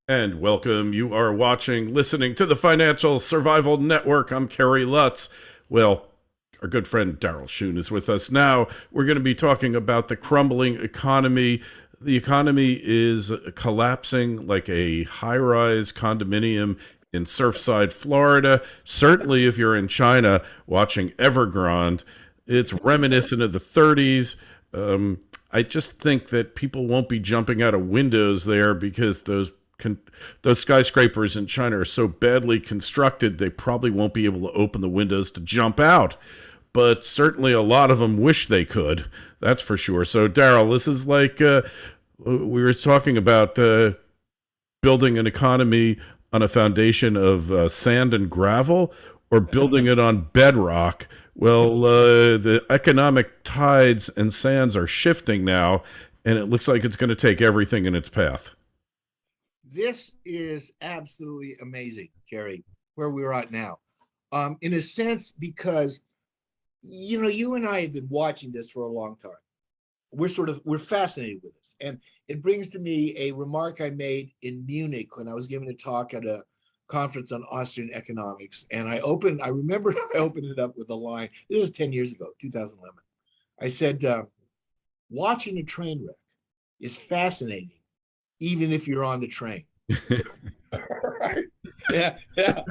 And welcome. You are listening to the Financial Survival Network. I'm Kerry Lutz. Well, our good friend Darryl Schoon is with us now. We're going to be talking about the crumbling economy. The economy is collapsing like a high-rise condominium in Surfside, Florida. Certainly, if you're in China watching Evergrande, it's reminiscent of the 30s. I just think that people won't be jumping out of windows there because those skyscrapers in China are so badly constructed, they probably won't be able to open the windows to jump out. But certainly a lot of them wish they could. That's for sure. So, Darryl, this is like we were talking about building an economy on a foundation of sand and gravel or building it on bedrock. Well, the economic tides and sands are shifting now, and it looks like it's going to take everything in its path. This is absolutely amazing, Kerry, where we're at now. In a sense, because you and I have been watching this for a long time. We're fascinated with this. And it brings to me a remark I made in Munich when I was giving a talk at a conference on Austrian economics. And I remember I opened it up with a line. This is 10 years ago, 2011. I said, watching a train wreck is fascinating, even if you're on the train. Right? Yeah, yeah.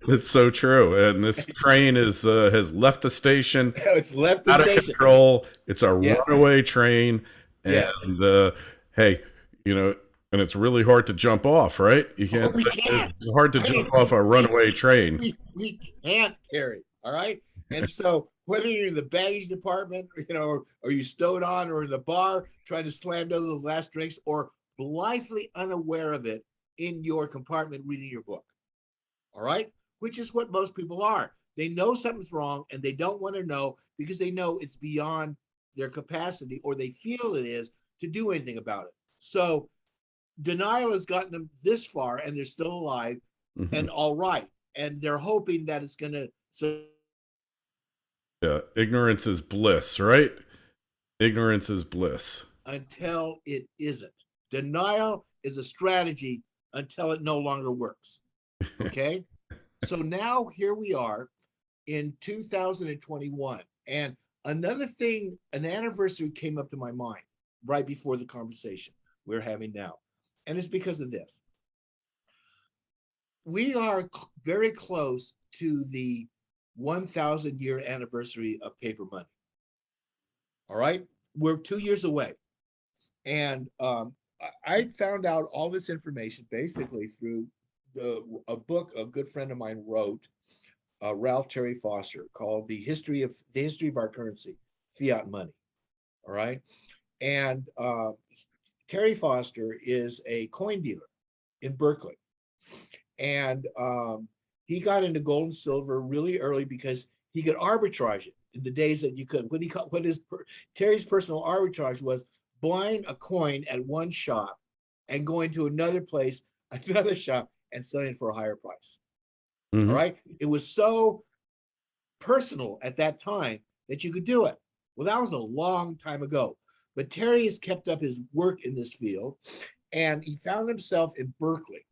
It's so true. And this train has left the station, It's left the out of station. control. It's a Yes, runaway train, and yes. hey, and it's really hard to jump off, right? You Oh, can't. we It's can't. hard to I mean, jump off a we runaway train. we can't carry. All right. And so whether you're in the baggage department, or you stowed on, or in the bar trying to slam down those last drinks, or blithely unaware of it in your compartment reading your book. All right. Which is what most people are. They know something's wrong and they don't want to know because they know it's beyond their capacity, or they feel it is, to do anything about it. So denial has gotten them this far and they're still alive Mhm. and all right. And they're hoping that it's going to. So Yeah, ignorance is bliss, right? Ignorance is bliss. until it isn't. Denial is a strategy until it no longer works. Okay. So now here we are in 2021. And another thing, an anniversary came up to my mind right before the conversation we're having now. And it's because of this. We are very close to the 1,000-year anniversary of paper money. All right. We're 2 years away. And I found out all this information basically through a book a good friend of mine wrote, Ralph Terry Foster, called the history of our currency, fiat money. All right. And Terry Foster is a coin dealer in Berkeley. And he got into gold and silver really early because he could arbitrage it in the days that you could. Terry's personal arbitrage was buying a coin at one shop and going to another place, another shop, and selling it for a higher price. All Hmm. right. It was so personal at that time that you could do it. Well, that was a long time ago. But Terry has kept up his work in this field, and he found himself in Berkeley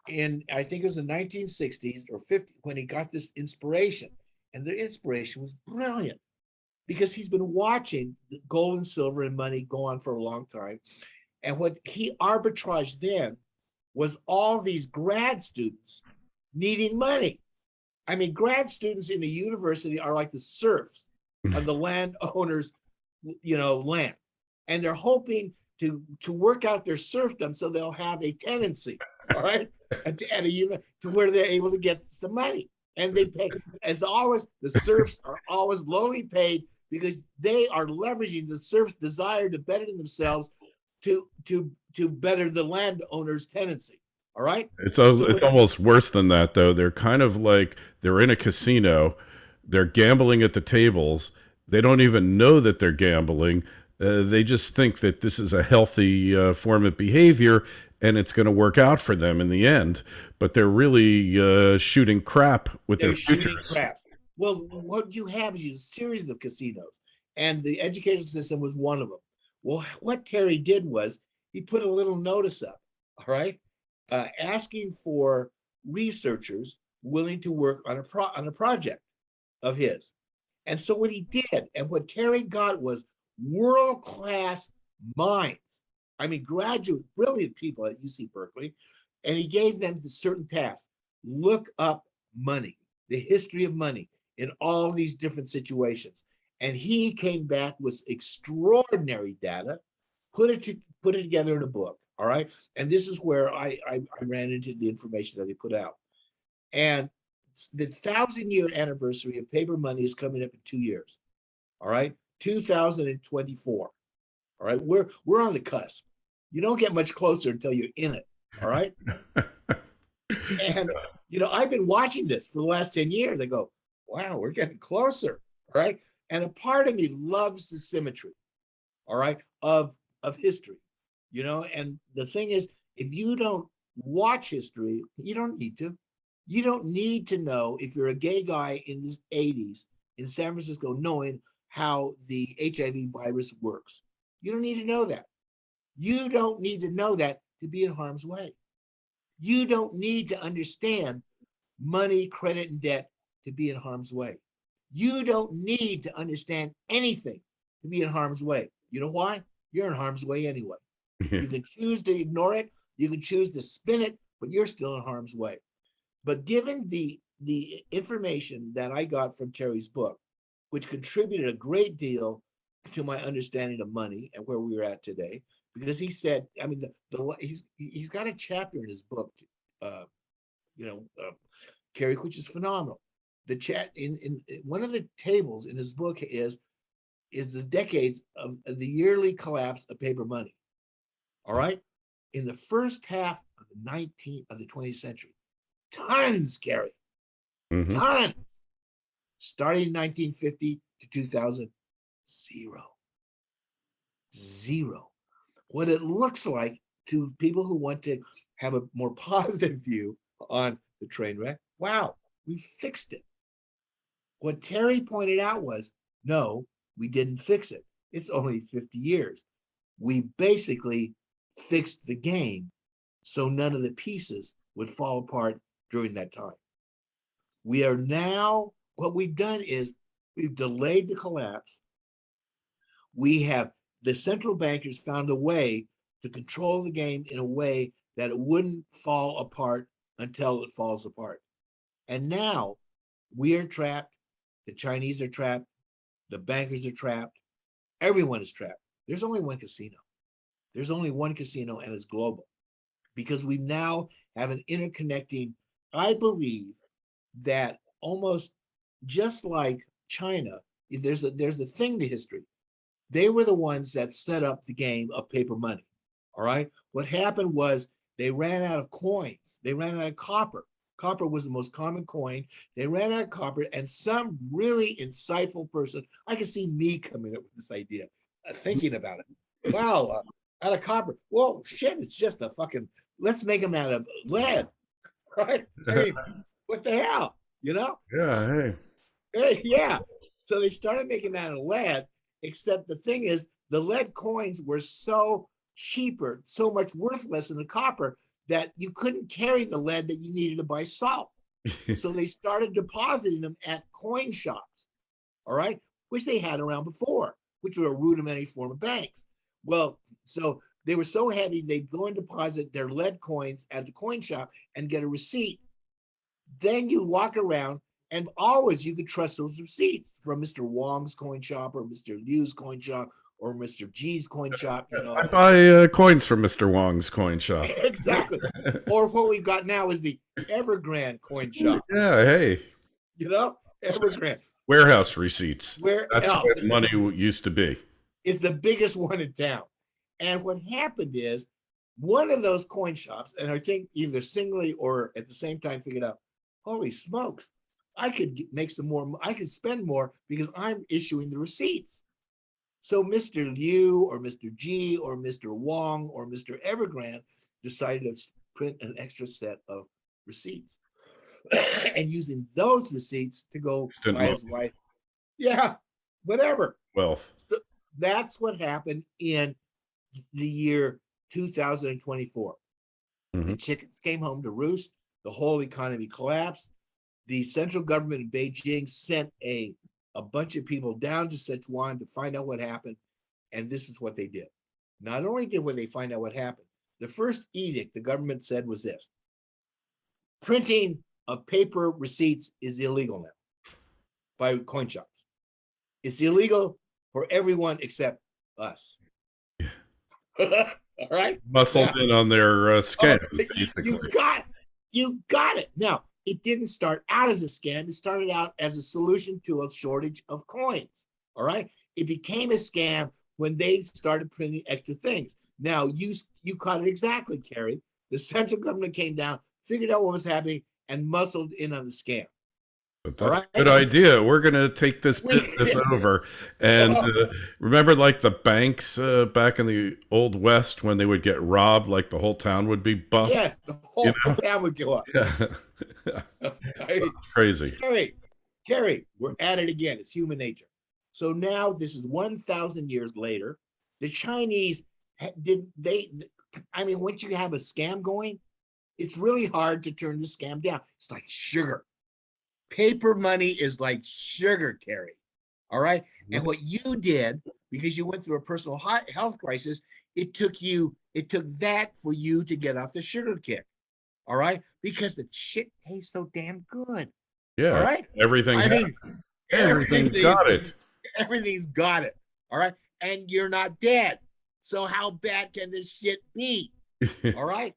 in, I think it was the 1960s or 50s, when he got this inspiration. And the inspiration was brilliant because he's been watching gold and silver and money go on for a long time. And what he arbitraged then was all these grad students needing money. I mean, grad students in the university are like the serfs of the landowners, land. And they're hoping to work out their serfdom so they'll have a tenancy, all right, at a unit to where they're able to get some money. And they pay, as always, the serfs are always lowly paid because they are leveraging the serfs' desire to better themselves to better the landowner's tenancy. All right. So It's almost worse than that, though. They're kind of like they're in a casino. They're gambling at the tables. They don't even know that they're gambling. They just think that this is a healthy form of behavior and it's going to work out for them in the end. But they're really shooting crap with their they're shooting futures. craps. Well, what you have is a series of casinos, and the education system was one of them. Well, what Terry did was he put a little notice up. all right, asking for researchers willing to work on a project of his. And so what he did, and what Terry got was world class minds. I mean, graduate, brilliant people at UC Berkeley, and he gave them certain tasks. Look up money, the history of money in all these different situations. And he came back with extraordinary data, put it together in a book. All right. And this is where I ran into the information that he put out. And the 1,000-year anniversary of paper money is coming up in 2 years. All right. 2024. All right. We're on the cusp. You don't get much closer until you're in it. All right. And I've been watching this for the last 10 years. I go, wow, we're getting closer. All right. And a part of me loves the symmetry, all right, of history. And the thing is, if you don't watch history, you don't need to. You don't need to know, if you're a gay guy in the 80s in San Francisco, knowing how the HIV virus works. You don't need to know that. You don't need to know that to be in harm's way. You don't need to understand money, credit, and debt to be in harm's way. You don't need to understand anything to be in harm's way. You know why? You're in harm's way anyway. You can choose to ignore it. You can choose to spin it, but you're still in harm's way. But given the information that I got from Terry's book, which contributed a great deal to my understanding of money and where we are at today, because he said, I mean, he's got a chapter in his book, Kerry, which is phenomenal. The chat in one of the tables in his book is the decades of the yearly collapse of paper money. All right, in the first half of the 20th century, tons, Kerry, tons. Starting in 1950 to 2000, zero. What it looks like to people who want to have a more positive view on the train wreck, wow, we fixed it. What Terry pointed out was, no, we didn't fix it. It's only 50 years. We basically fixed the game so none of the pieces would fall apart during that time. We are now, what we've done is we've delayed the collapse. We have, the central bankers found a way to control the game in a way that it wouldn't fall apart until it falls apart. And now we are trapped. The Chinese are trapped. The bankers are trapped. Everyone is trapped. There's only one casino. There's only one casino, and it's global, because we now have an interconnecting. I believe that almost just like China, there's a thing to history. They were the ones that set up the game of paper money. All right. What happened was they ran out of coins. They ran out of copper. Copper was the most common coin. They ran out of copper, and some really insightful person, I could see me coming up with this idea, thinking about it. Wow, out of copper. Well, shit, it's just a fucking, let's make them out of lead, right? I mean, what the hell, Yeah, hey. Hey, yeah. So they started making them out of lead, except the thing is, the lead coins were so cheaper, so much worthless than the copper, that you couldn't carry the lead that you needed to buy salt. So they started depositing them at coin shops, all right, which they had around before, which were a rudimentary form of banks. Well, so they were so heavy, they'd go and deposit their lead coins at the coin shop and get a receipt. Then you walk around, and always you could trust those receipts from Mr. Wong's coin shop or Mr. Liu's coin shop or Mr. G's coin shop. I buy coins from Mr. Wong's coin shop. Exactly. Or what we've got now is the Evergrande coin shop. Yeah, hey. Evergrande. Warehouse receipts. Where That's else? where money used to be. It's the biggest one in town. And what happened is, one of those coin shops, and I think either singly or at the same time figured out, holy smokes, I could make some more, I could spend more because I'm issuing the receipts. So Mr. Liu or Mr. G or Mr. Wong or Mr. Evergrande decided to print an extra set of receipts and using those receipts to go buy his wife. Yeah, whatever. Wealth. So that's what happened in the year 2024. The Mhm. chickens came home to roost. The whole economy collapsed. The central government in Beijing sent a bunch of people down to Sichuan to find out what happened. And this is what they did. Not only did they find out what happened, the first edict the government said was this: printing of paper receipts is illegal now by coin shops. It's illegal for everyone except us. All right. Muscled Now, in on their oh, scam, you basically. got it. Now, it didn't start out as a scam. It started out as a solution to a shortage of coins. All right. It became a scam when they started printing extra things. Now, you caught it exactly, Kerry. The central government came down, figured out what was happening, and muscled in on the scam. But All that's a good right. idea. We're going to take this We, business over. And remember, like the banks back in the Old West when they would get robbed, like the whole town would be bust? yes, the You whole know? town would go up. Yeah. Right? Crazy. Kerry, we're at it again. It's human nature. So now this is 1,000 years later. The Chinese did they? I mean, once you have a scam going, it's really hard to turn the scam down. It's like sugar. Paper money is like sugar, Kerry. All right. And what you did, because you went through a personal health crisis, it took that for you to get off the sugar kick. All right. Because the shit tastes so damn good. All Yeah. right. Everything, I mean, everything's everything's got it. everything's got it. All right. And you're not dead. So how bad can this shit be? All right.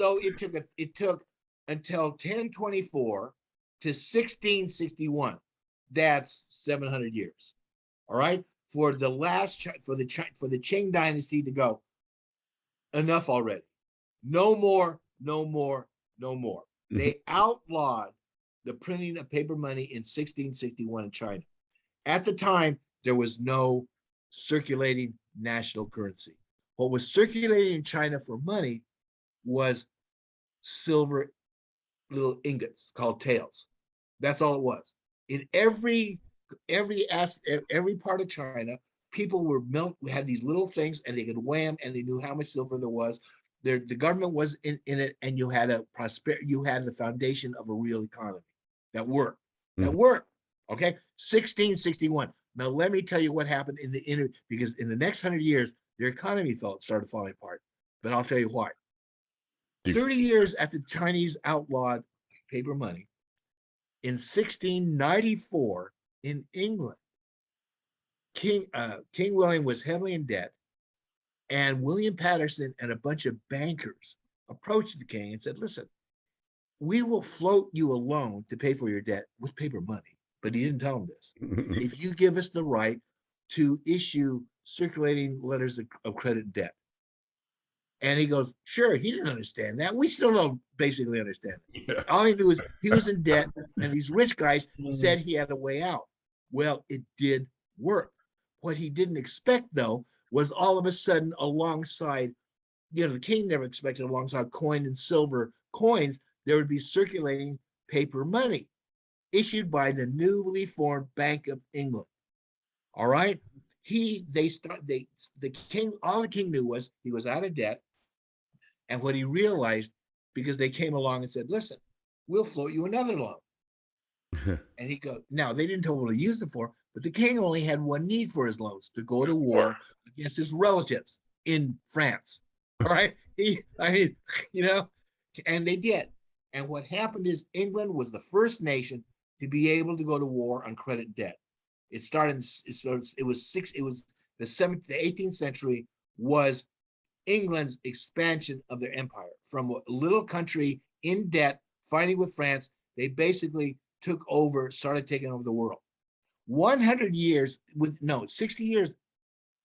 So it took until 1024 to 1661. That's 700 years. All right. For the for the Qing dynasty to go, enough already. No more, no more, no more. They outlawed the printing of paper money in 1661 in China. At the time, there was no circulating national currency. What was circulating in China for money was silver little ingots called taels. That's all it was. In every part of China, people had these little things, and they could weigh them, and they knew how much silver there was. The government was in it, and you had you had the foundation of a real economy that worked. That worked. Okay, 1661. Now let me tell you what happened because in the next 100 years, their economy started falling apart. But I'll tell you why. 30 years after the Chinese outlawed paper money, in 1694 in England, King William was heavily in debt, and William Patterson and a bunch of bankers approached the king and said, listen, we will float you a loan to pay for your debt with paper money. But he didn't tell him this. If you give us the right to issue circulating letters of credit and debt. And he goes, sure, he didn't understand that. We still don't basically understand it. Yeah. All he knew is he was in debt, and these rich guys said he had a way out. Well, it did work. What he didn't expect, though, was all of a sudden alongside, the king never expected alongside coin and silver coins, there would be circulating paper money issued by the newly formed Bank of England. All right. The king, all the king knew was he was out of debt. And what he realized, because they came along and said, listen, we'll float you another loan. And he goes, now they didn't tell him what to use it for, but the king only had one need for his loans: to go to war against his relatives in France. All right. And they did. And what happened is England was the first nation to be able to go to war on credit debt. It started, it was the 18th century was England's expansion of their empire from a little country in debt, fighting with France. They basically started taking over the world. 100 years 60 years,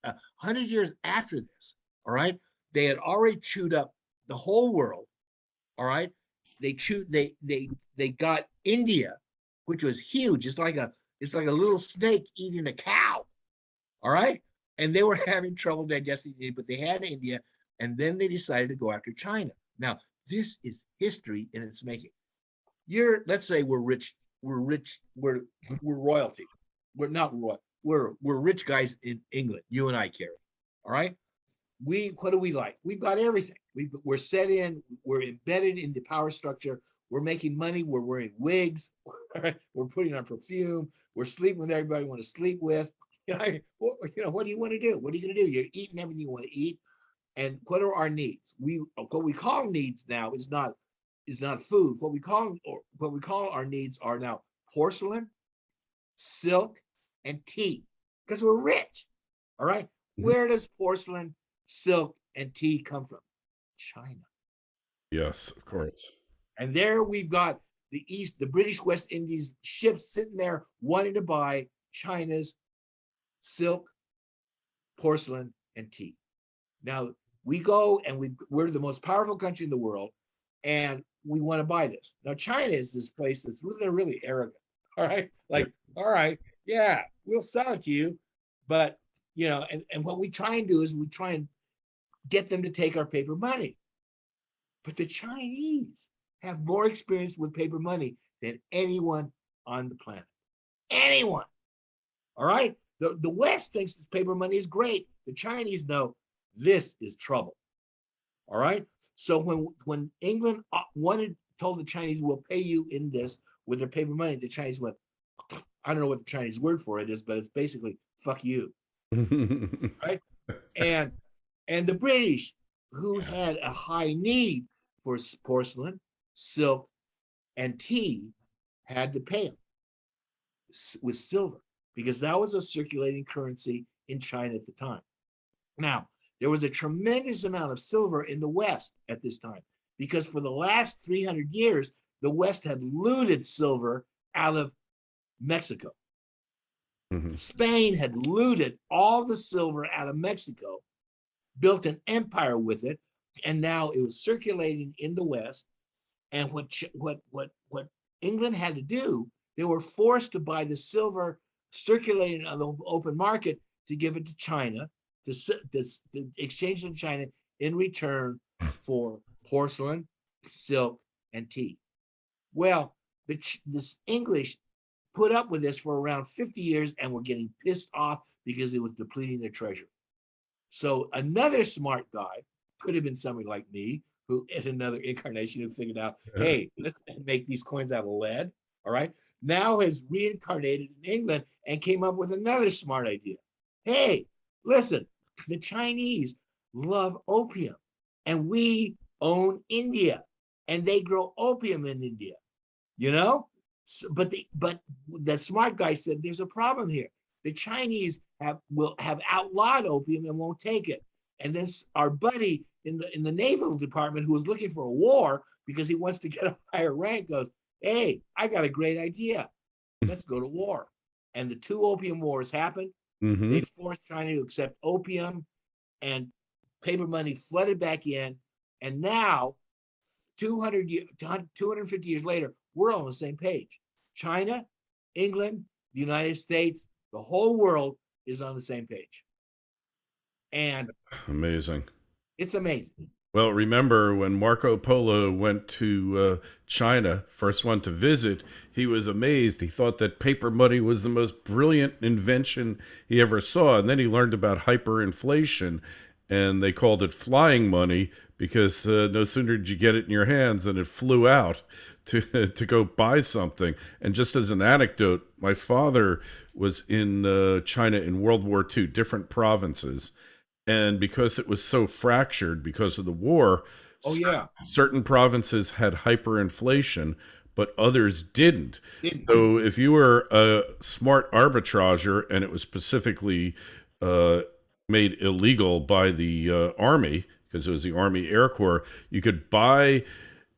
100 years after this, all right, they had already chewed up the whole world. All right. They got India, which was huge. It's like a little snake eating a cow. All right. And they were having trouble digesting it, but they had India, and then they decided to go after China. Now, this is history in its making. Let's say we're rich, we're royalty. We're not royal. We're rich guys in England, you and I, Kerry. All right. what do we like? We've got everything. We're set in, we're embedded in the power structure. We're making money. We're wearing wigs. We're putting on perfume. We're sleeping with everybody we want to sleep with. What do you want to do? What are you going to do? You're eating everything you want to eat. And what are our needs? What we call needs now is not food. What we call our needs are now porcelain, silk, and tea, because we're rich. All right. Mhm. Where does porcelain, silk, and tea come from? China. Yes, of course. And there we've got the British West Indies ships sitting there wanting to buy China's silk, porcelain, and tea. Now we go and we're the most powerful country in the world, and we want to buy this. Now China is this place they're really arrogant. All right, like, all right, yeah, we'll sell it to you, but and what we try and do is we try and get them to take our paper money. But the Chinese have more experience with paper money than anyone on the planet. Anyone. All right. The West thinks this paper money is great. The Chinese know this is trouble. All right. So when England told the Chinese, we'll pay you in this with their paper money, the Chinese went, I don't know what the Chinese word for it is, but it's basically fuck you. Right. And the British, who had a high need for porcelain, silk, and tea, had to pay them with silver, because that was a circulating currency in China at the time. Now, there was a tremendous amount of silver in the West at this time, because for the last 300 years, the West had looted silver out of Mexico. Mm-hmm. Spain had looted all the silver out of Mexico, built an empire with it, and now it was circulating in the West. And what England had to do, they were forced to buy the silver circulating on the open market to give it to China, to exchange it to China in return for porcelain, silk, and tea. Well, this English put up with this for around 50 years and were getting pissed off because it was depleting their treasury. So another smart guy, could have been somebody like me, who in another incarnation who figured out, hey, let's make these coins out of lead. All right. Now has reincarnated in England and came up with another smart idea. Hey, listen, the Chinese love opium, and we own India, and they grow opium in India, but that smart guy said there's a problem here. The Chinese will have outlawed opium and won't take it. And then our buddy in the naval department, who was looking for a war because he wants to get a higher rank, goes, hey, I got a great idea. Let's go to war. And the 2 opium wars happened. Mm-hmm. They forced China to accept opium, and paper money flooded back in. And now, 250 years later, we're all on the same page. China, England, the United States, the whole world is on the same page. And amazing. It's amazing. Well, remember when Marco Polo went to China, first one to visit, he was amazed. He thought that paper money was the most brilliant invention he ever saw. And then he learned about hyperinflation, and they called it flying money, because no sooner did you get it in your hands than it flew out to go buy something. And just as an anecdote, my father was in China in World War II, different provinces. And because it was so fractured because of the war, certain provinces had hyperinflation, but others didn't. So if you were a smart arbitrager, and it was specifically made illegal by the Army, because it was the Army Air Corps, you could buy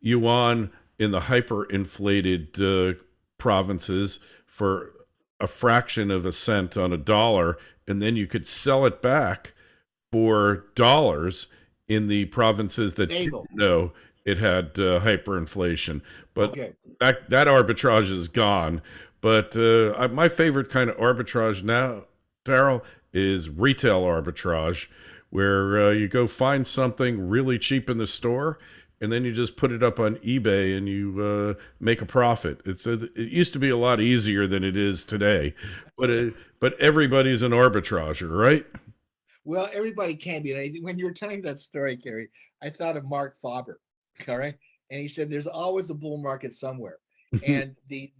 yuan in the hyperinflated provinces for a fraction of a cent on a dollar, and then you could sell it back for dollars in the provinces that didn't know it had hyperinflation. But that arbitrage is gone. But my favorite kind of arbitrage now, Darryl, is retail arbitrage, where you go find something really cheap in the store, and then you just put it up on eBay and you make a profit. It used to be a lot easier than it is today, but everybody's an arbitrager, right? Well, everybody can be. And when you were telling that story, Kerry, I thought of Mark Faber. All right, and he said there's always a bull market somewhere, and the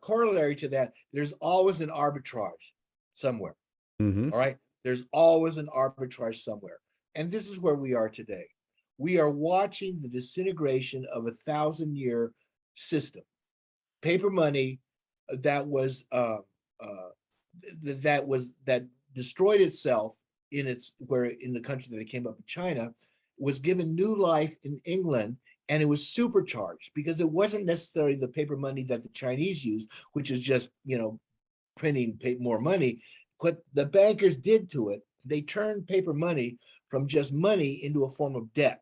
corollary to that, there's always an arbitrage somewhere. Hmm. All right, there's always an arbitrage somewhere, and this is where we are today. We are watching the disintegration of 1,000-year system, paper money that was that destroyed itself in the country that it came up in China, was given new life in England, and it was supercharged because it wasn't necessarily the paper money that the Chinese used, which is just printing more money. What the bankers did to it, they turned paper money from just money into a form of debt.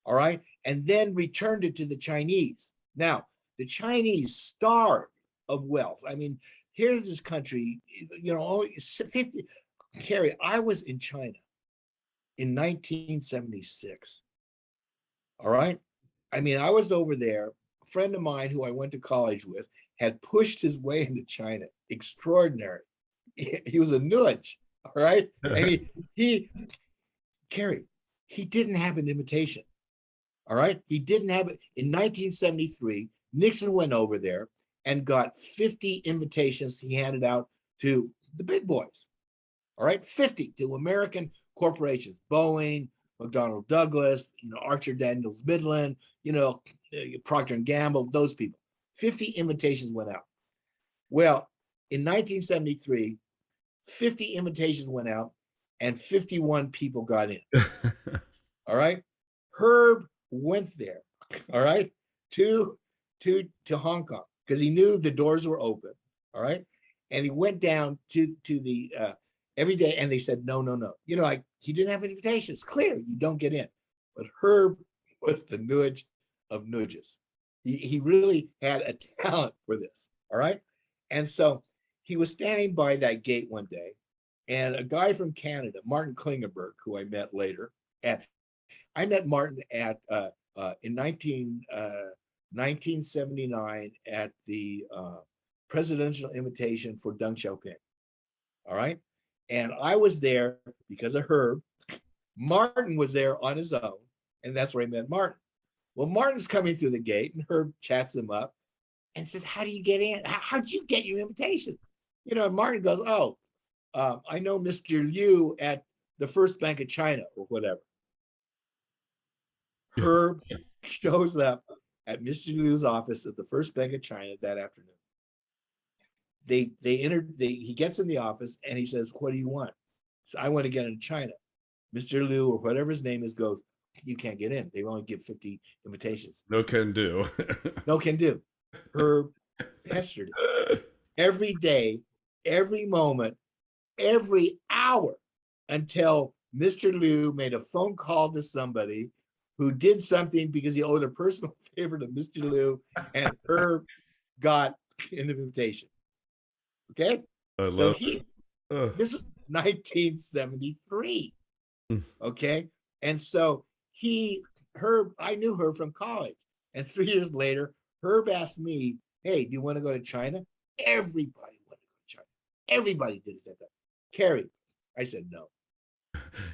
All right, and then returned it to the Chinese. Now the Chinese starved of wealth. I mean, here's this country, only 50. Kerry, I was in China in 1976. All right. I mean, I was over there. A friend of mine who I went to college with had pushed his way into China. Extraordinary. He was a nudge. All right. I mean, Kerry, he didn't have an invitation. All right. He didn't have it. In 1973, Nixon went over there and got 50 invitations he handed out to the big boys. All right. 50 to American corporations, Boeing, McDonnell Douglas, Archer Daniels Midland, Procter and Gamble, those people. 50 invitations went out. Well, in 1973, 50 invitations went out and 51 people got in. All right. Herb went there, all right, to Hong Kong because he knew the doors were open. All right. And he went down to the every day, and they said, no. Like, he didn't have an invitation. It's clear you don't get in. But Herb was the nudge of nudges. He really had a talent for this. All right. And so he was standing by that gate one day, and a guy from Canada, Martin Klingenberg, who I met later, I met Martin in 1979 at the presidential invitation for Deng Xiaoping. All right. And I was there because of Herb. Martin was there on his own, and that's where I met Martin. Well, Martin's coming through the gate, and Herb chats him up and says, how do you get in? How'd you get your invitation? And Martin goes, I know Mr. Liu at the First Bank of China or whatever. Herb shows up at Mr. Liu's office at the First Bank of China that afternoon. He gets in the office and he says, what do you want? So I want to get into China. Mr. Liu, or whatever his name is, goes, you can't get in. They only give 50 invitations. No can do. No can do. Herb pestered it every day, every moment, every hour, until Mr. Liu made a phone call to somebody who did something because he owed a personal favor to Mr. Liu, and Herb got an invitation. Okay? So this is 1973. Okay? And so I knew Herb from college. And 3 years later, Herb asked me, hey, do you want to go to China? Everybody wanted to go to China. Everybody did it that time. Kerry, I said no.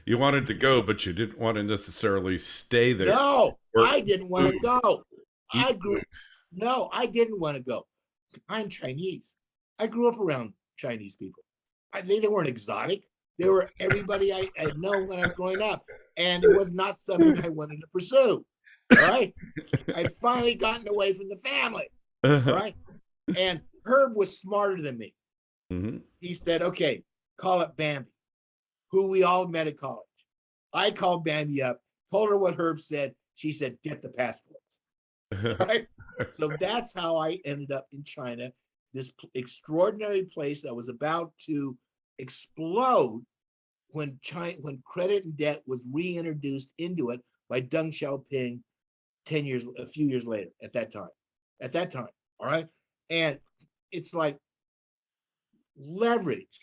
You wanted to go, but you didn't want to necessarily stay there. No, I didn't want to go. I didn't want to go. I'm Chinese. I grew up around Chinese people. They weren't exotic. They were everybody I had known when I was growing up. And it was not something I wanted to pursue. All right. I'd finally gotten away from the family. All right. And Herb was smarter than me. Mm-hmm. He said, okay, call up Bambi, who we all met at college. I called Bambi up, told her what Herb said. She said, get the passports. Right? So that's how I ended up in China, this extraordinary place that was about to explode when credit and debt was reintroduced into it by Deng Xiaoping a few years later, at that time. All right. And it's like leverage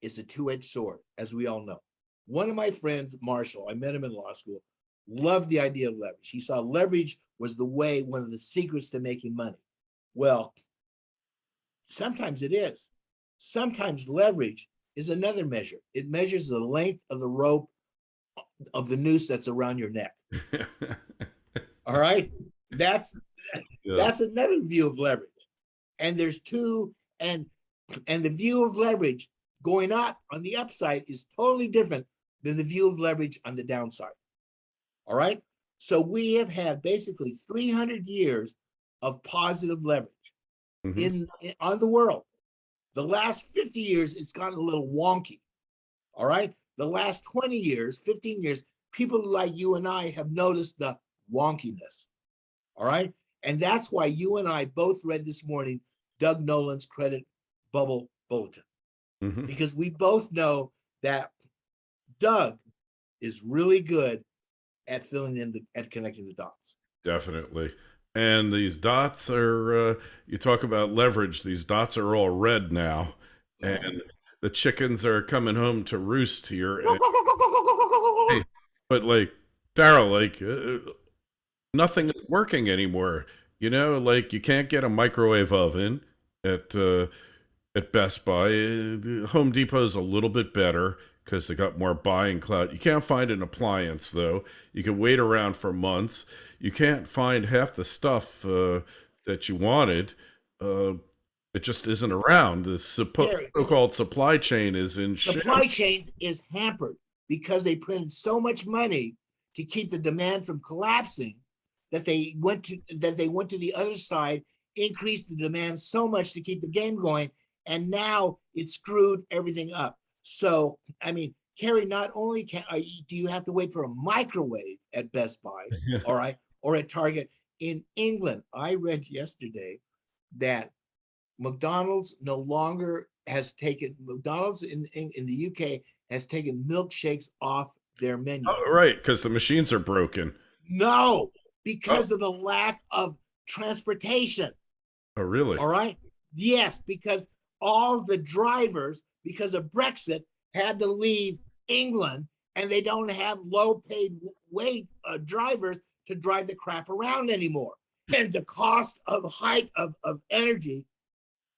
is a two-edged sword, as we all know. One of my friends, Marshall, I met him in law school, loved the idea of leverage. He saw leverage was one of the secrets to making money. Well, sometimes it is. Sometimes leverage is another measure. It measures the length of the rope of the noose that's around your neck. All right. That's Yes. that's another view of leverage. And there's two, and the view of leverage going up on the upside is totally different than the view of leverage on the downside. All right. So we have had basically 300 years of positive leverage Mhm. on the world. The last 50 years, it's gotten a little wonky. All right. The last 20 years, 15 years, people like you and I have noticed the wonkiness. All right. And that's why you and I both read this morning Doug Nolan's credit bubble bulletin, Mhm. because we both know that Doug is really good at filling in at connecting the dots. Definitely. And these dots are, you talk about leverage, these dots are all red now. And the chickens are coming home to roost here. And, hey, but like, Darryl, like, nothing is working anymore. You know, like, you can't get a microwave oven at, uh, at Best Buy. Home Depot's a little bit better because they got more buying clout. You can't find an appliance, though. You can wait around for months. You can't find half the stuff that you wanted. Uh, it just isn't around. The Kerry, so-called supply chain is in supply shambles. chain is hampered because they printed so much money to keep the demand from collapsing that they went to the other side, increased the demand so much to keep the game going, and now it screwed everything up. So, I mean, Kerry, not only do you have to wait for a microwave at Best Buy, all right, or at Target in England. I read yesterday that McDonald's no longer has taken McDonald's in the UK has taken milkshakes off their menu. Oh, right, because the machines are broken. No, Oh, because of the lack of transportation. oh, really? All right. Yes, because all the drivers, because of Brexit, had to leave England, and they don't have low paid wage drivers to drive the crap around anymore. And the cost of of energy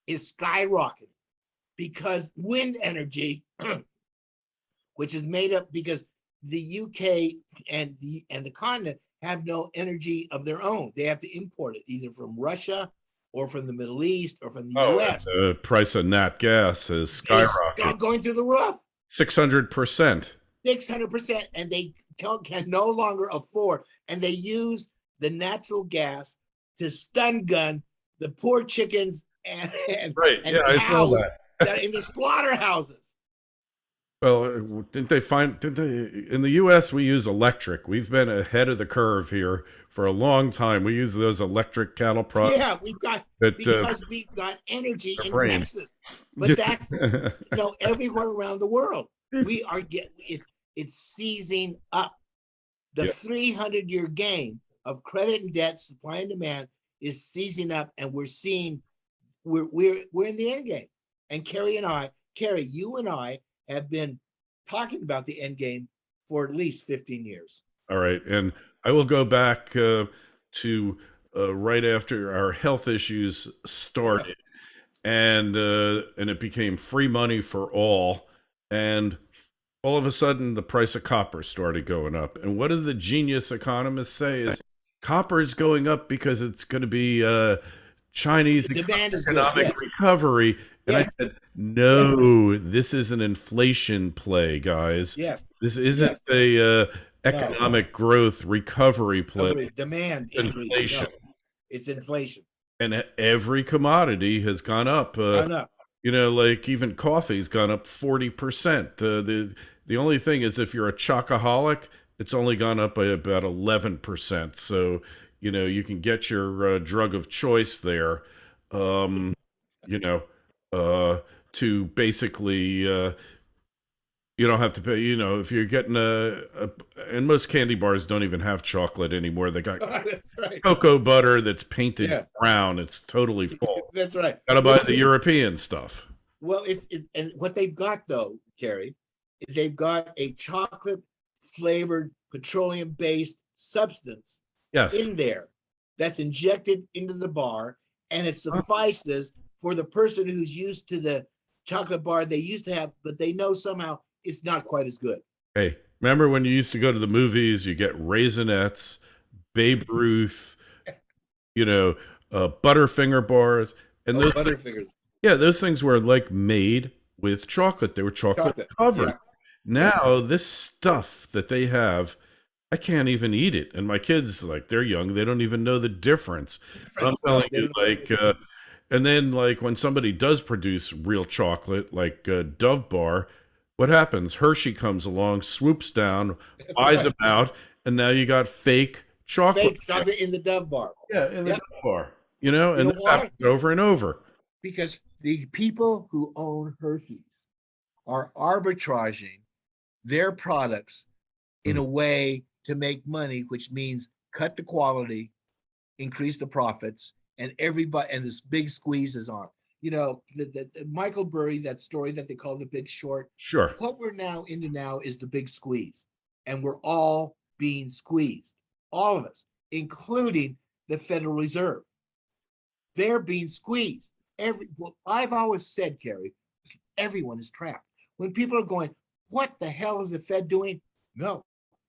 is skyrocketing because wind energy, which is made up because the UK and the continent have no energy of their own. They have to import it either from Russia or from the Middle East or from the Oh, and US. the price of nat gas has Is skyrocketed going through the roof. 600%. 600%, and they can no longer afford, and they use the natural gas to stun gun the poor chickens Right. Yeah, and I saw cows that. that are in the slaughterhouses. Well, didn't they, in the US, we use electric. We've been ahead of the curve here for a long time. We use those electric cattle prods Yeah, we've got that, because we've got energy the in brain. Texas, but that's everywhere around the world. We are getting it's seizing up. The Yeah. 300-year game of credit and debt, supply and demand is seizing up, and we're in the end game. And Kerry, you and I have been talking about the end game for at least 15 years. All right. And I will go back to right after our health issues Yeah. started, and it became free money for all. And all of a sudden, the price of copper started going up. And what do the genius economists say is copper is going up because it's going to be Chinese Demand is good. economic Yes. recovery. And I Yes. said, Yes. no, this is an inflation play, guys. Yes. This isn't Yes. a No. economic growth recovery play. Demand It's increase. inflation. No, it's inflation. And every commodity has gone up. Gone up. Like even coffee's gone up 40%. The only thing is if you're a chocoholic, it's only gone up by about 11%. So, you can get your drug of choice there, you know, uh, to basically, you don't have to pay, if you're getting and most candy bars don't even have chocolate anymore. They got That's right. cocoa butter that's painted Yeah, brown. It's totally false. that's right. Gotta buy Well, the European stuff. well, and what they've got though, Kerry, is they've got a chocolate flavored petroleum based substance Yes. in there that's injected into the bar, and it suffices for the person who's used to chocolate bar they used to have, but they know somehow it's not quite as good. Hey, remember when you used to go to the movies, you get Raisinets, Babe Ruth, you know, Butterfinger bars, and Oh, those Butterfingers, yeah, those things were like made with chocolate. They were chocolate chocolate. covered. Yeah, yeah. Now, this stuff that they have, I can't even eat it. And my kids, like, they're young, they don't even know the difference. But I'm Difference. No, telling they you, don't know the like, difference. and then, like, when somebody does produce real chocolate, like Dove Bar, what happens? Hershey comes along, swoops down, That's buys them right. out, and now you got fake chocolate. Fake chocolate in the Dove bar. Yeah, in the Yep. Dove Bar, you know, You and know this why? happens over and over. Because the people who own Hershey's are arbitraging their products in a way to make money, which means cut the quality, increase the profits, and everybody, and this big squeeze is on. You know, the Michael Burry, that story that they call The Big Short. Sure. What we're now into now is the big squeeze, and we're all being squeezed, all of us, including the Federal Reserve. They're being squeezed. Well, I've always said, Kerry, everyone is trapped. When people are going, what the hell is the Fed doing? No,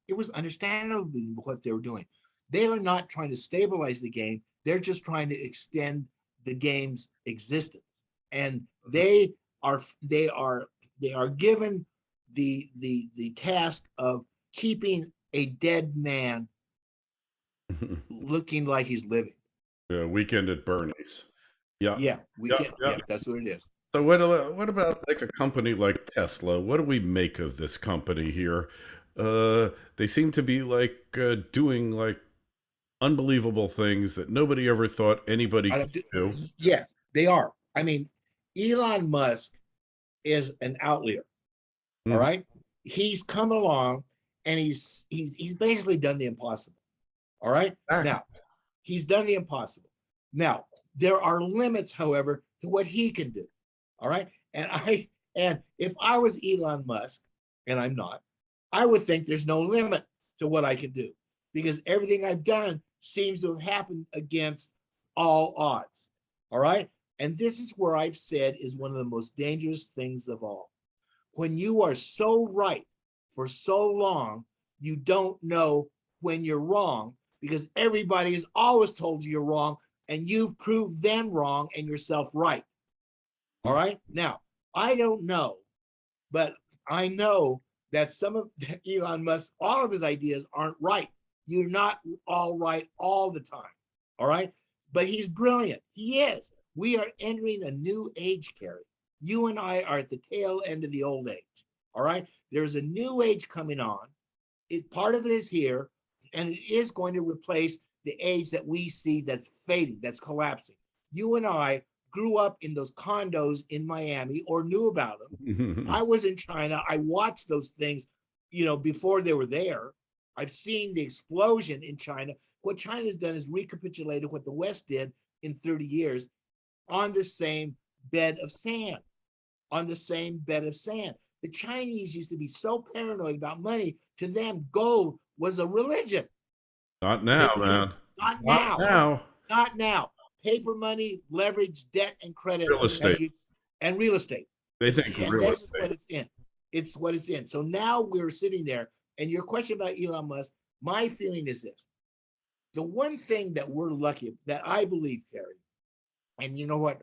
it was understandable what they were doing. They are not trying to stabilize the game. They're just trying to extend the game's existence. And they are given the task of keeping a dead man looking like he's living. Weekend at Bernie's. Yeah. Yeah, we Yeah. can. Yeah. Yeah, that's what it is. So what about like a company like Tesla? What do we make of this company here? They seem to be like doing like unbelievable things that nobody ever thought anybody I could don't do, do. yes, they are. I mean, Elon Musk is an outlier. All Mhm. right. He's come along and he's basically done the impossible. All right. Exactly. Now, he's done the impossible. Now, there are limits, however, to what he can do. All right. And if I was Elon Musk, and I'm not, I would think there's no limit to what I can do because everything I've done seems to have happened against all odds. All right. And this is where I've said is one of the most dangerous things of all. When you are so right for so long, you don't know when you're wrong because everybody has always told you you're wrong and you've proved them wrong and yourself right. All right. Now, I don't know, but I know that some of Elon Musk, all of his ideas aren't right. You're not all right all the time. All right. But he's brilliant. He is. We are entering a new age, Kerry. You and I are at the tail end of the old age. All right. There's a new age coming on. Part of it is here, and it is going to replace the age that we see that's fading, that's collapsing. You and I grew up in those condos in Miami or knew about them. I was in China. I watched those things, before they were there. I've seen the explosion in China. What China's done is recapitulated what the West did in 30 years on the same bed of sand, on the same bed of sand. The Chinese used to be so paranoid about money. To them, gold was a religion. Not now, Paper, man. not Not now, now. not now. Paper money, leverage, debt, and credit, Real estate. and real estate. They think And real this is estate. what it's in. It's what it's in. So now we're sitting there. And your question about Elon Musk, my feeling is this: the one thing that we're lucky that I believe, Kerry, and you know what?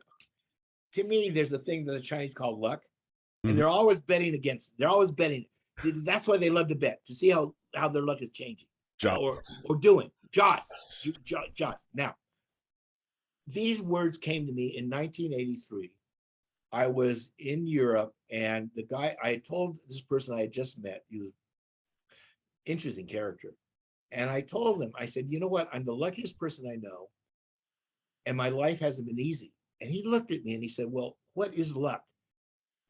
To me, there's a thing that the Chinese call luck, and Mhm. they're always betting against it. They're always betting. That's why they love to bet to see how their luck is changing Jobs. or doing. Joss. Now, these words came to me in 1983. I was in Europe, and the guy I had told this person I had just met, he was an interesting character. And I told him, I said, you know what? I'm the luckiest person I know, and my life hasn't been easy. And he looked at me and he said, well, what is luck?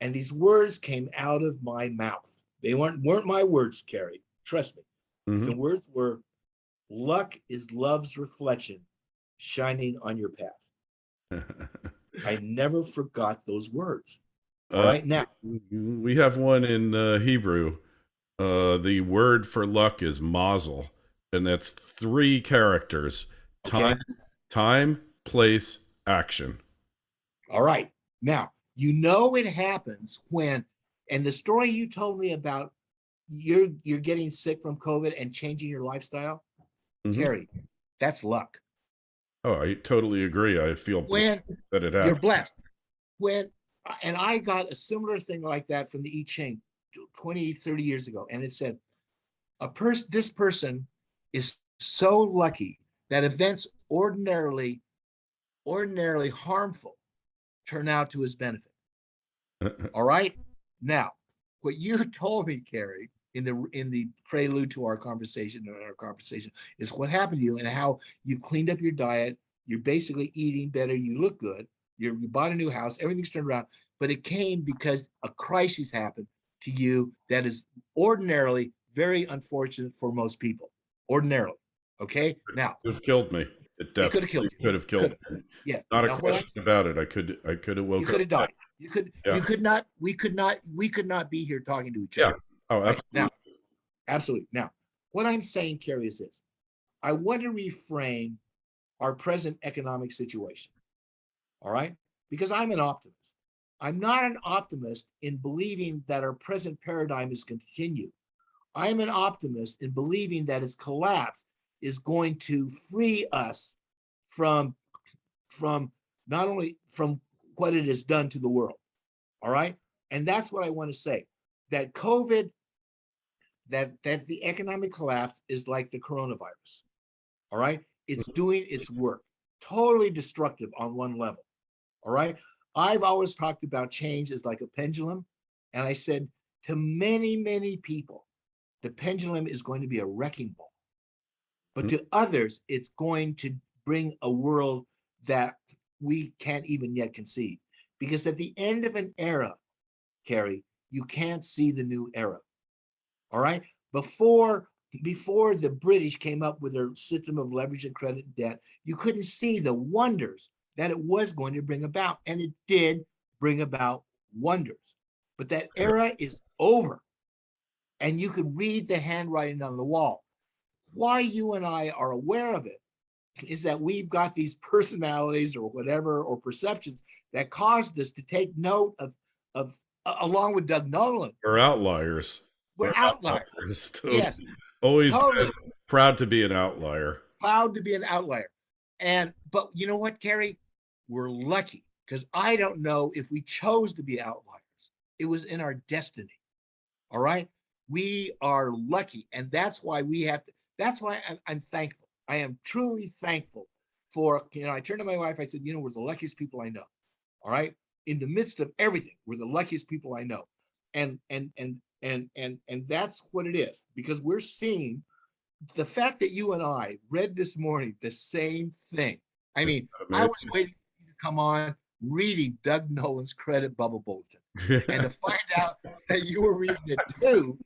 And these words came out of my mouth. They weren't my words, Kerry. Trust me. Mhm. The words were, luck is love's reflection shining on your path. I never forgot those words. All uh, right. Now, we have one in Hebrew. The word for luck is mazel, and that's 3 characters: time, okay. time, place, action. All right. Now, You know it happens when, and the story you told me about you're getting sick from COVID and changing your lifestyle, Hmm. Kerry, that's luck. Oh, I totally agree. I feel blessed When that it you're happened. blessed, when and I got a similar thing like that from the I Ching 20, 30 years ago, and it said this person is so lucky that events ordinarily harmful turn out to his benefit. All right. Now, what you told me, Kerry, in the prelude to our conversation is what happened to you and how you cleaned up your diet. You're basically eating better. You look good. You bought a new house. Everything's turned around. But it came because a crisis happened to you that is ordinarily very unfortunate for most people. Ordinarily. Okay. Now, It have killed me. It it could have definitely killed you. could have killed Could have. me. Yeah. Not a Now, what I question about it. I could have you woke could up have dead. died. Yeah. You could not, we could not be here talking to each Yeah. other. Oh, Right now, absolutely. absolutely. Now, what I'm saying, Kerry, is this. I want to reframe our present economic situation. All right. Because I'm an optimist. I'm not an optimist in believing that our present paradigm is continued. I'm an optimist in believing that its collapse is going to free us from from not only from what it has done to the world. All right. And that's what I want to say, that COVID, that the economic collapse is like the coronavirus. All right. It's doing its work, totally destructive on one level. All right. I've always talked about change as like a pendulum. And I said to many, many people, the pendulum is going to be a wrecking ball. But to others, it's going to bring a world that we can't even yet conceive. Because at the end of an era, Kerry, you can't see the new era. All right. Before before the British came up with their system of leverage and credit and debt, you couldn't see the wonders that it was going to bring about. And it did bring about wonders. But that era is over. And you could read the handwriting on the wall. Why you and I are aware of it is that we've got these personalities or whatever or perceptions that caused us to take note of along with Doug Nolan. We're outliers. We're We're outliers. outliers. Totally. Yes, Always been totally proud to be an outlier. proud to be an outlier. And but you know what, Kerry? We're lucky because I don't know if we chose to be outliers. It was in our destiny. All right. We are lucky. And that's why we have to, that's why I'm thankful. I am truly thankful for, I turned to my wife, I said, we're the luckiest people I know. All right. In the midst of everything, we're the luckiest people I know. And that's what it is, because we're seeing the fact that you and I read this morning the same thing. I mean, I was waiting for you to come on reading Doug Nolan's credit bubble bulletin, and to find out that you were reading it too,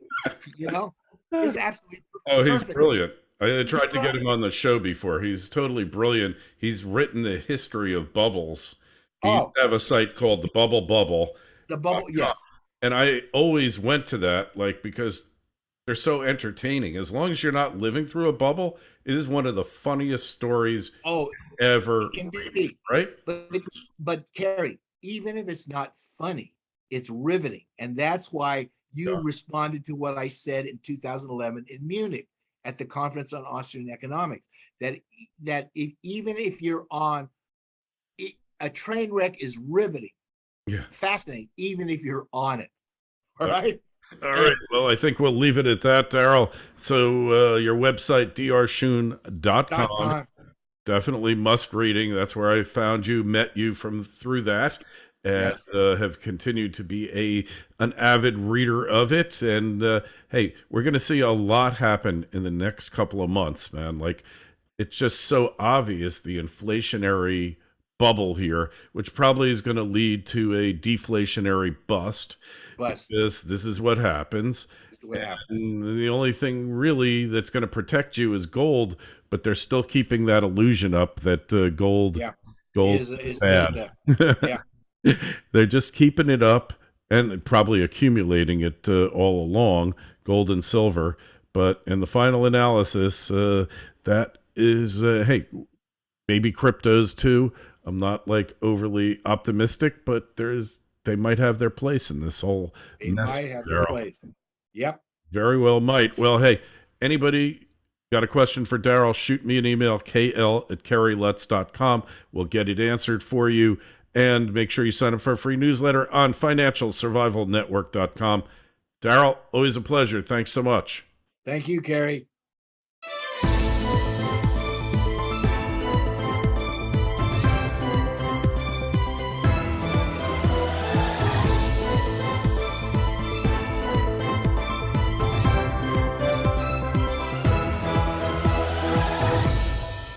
you know, is absolutely Oh, he's perfect. brilliant. I tried to get him on the show before. He's totally brilliant. He's written the history of bubbles. He used Oh, to have a site called the Bubble Bubble. the bubble, yes. And I always went to that, like, because they're so entertaining. As long as you're not living through a bubble, it is one of the funniest stories Oh, ever, it can be, right? but Kerry, even if it's not funny, it's riveting, and that's why you Yeah. responded to what I said in 2011 in Munich at the conference on Austrian economics. That even if you're on a train wreck is riveting, Yeah. fascinating, even if you're on it. All right. All right. And Well, I think we'll leave it at that, Darryl. So your website, drschoon.com. .com. Definitely must reading. That's where I found you, met you from through that, and Yes. have continued to be an avid reader of it. And hey, we're going to see a lot happen in the next couple of months, man. Like, it's just so obvious, the inflationary bubble here, which probably is going to lead to a deflationary bust, But because this is what happens. it's the way it happens. And the only thing really that's going to protect you is gold, but they're still keeping that illusion up that Yeah. gold Is bad. Yeah. They're just keeping it up and probably accumulating it all along, gold and silver. But in the final analysis, that is, hey, maybe cryptos too. I'm not like overly optimistic, but they might have their place in this whole They mess. might have their place. Yep. Very well might. Well, hey, anybody got a question for Darryl, shoot me an email, kl@kerrylutz.com. We'll get it answered for you. And make sure you sign up for a free newsletter on financialsurvivalnetwork.com. Darryl, always a pleasure. Thanks so much. Thank you, Kerry.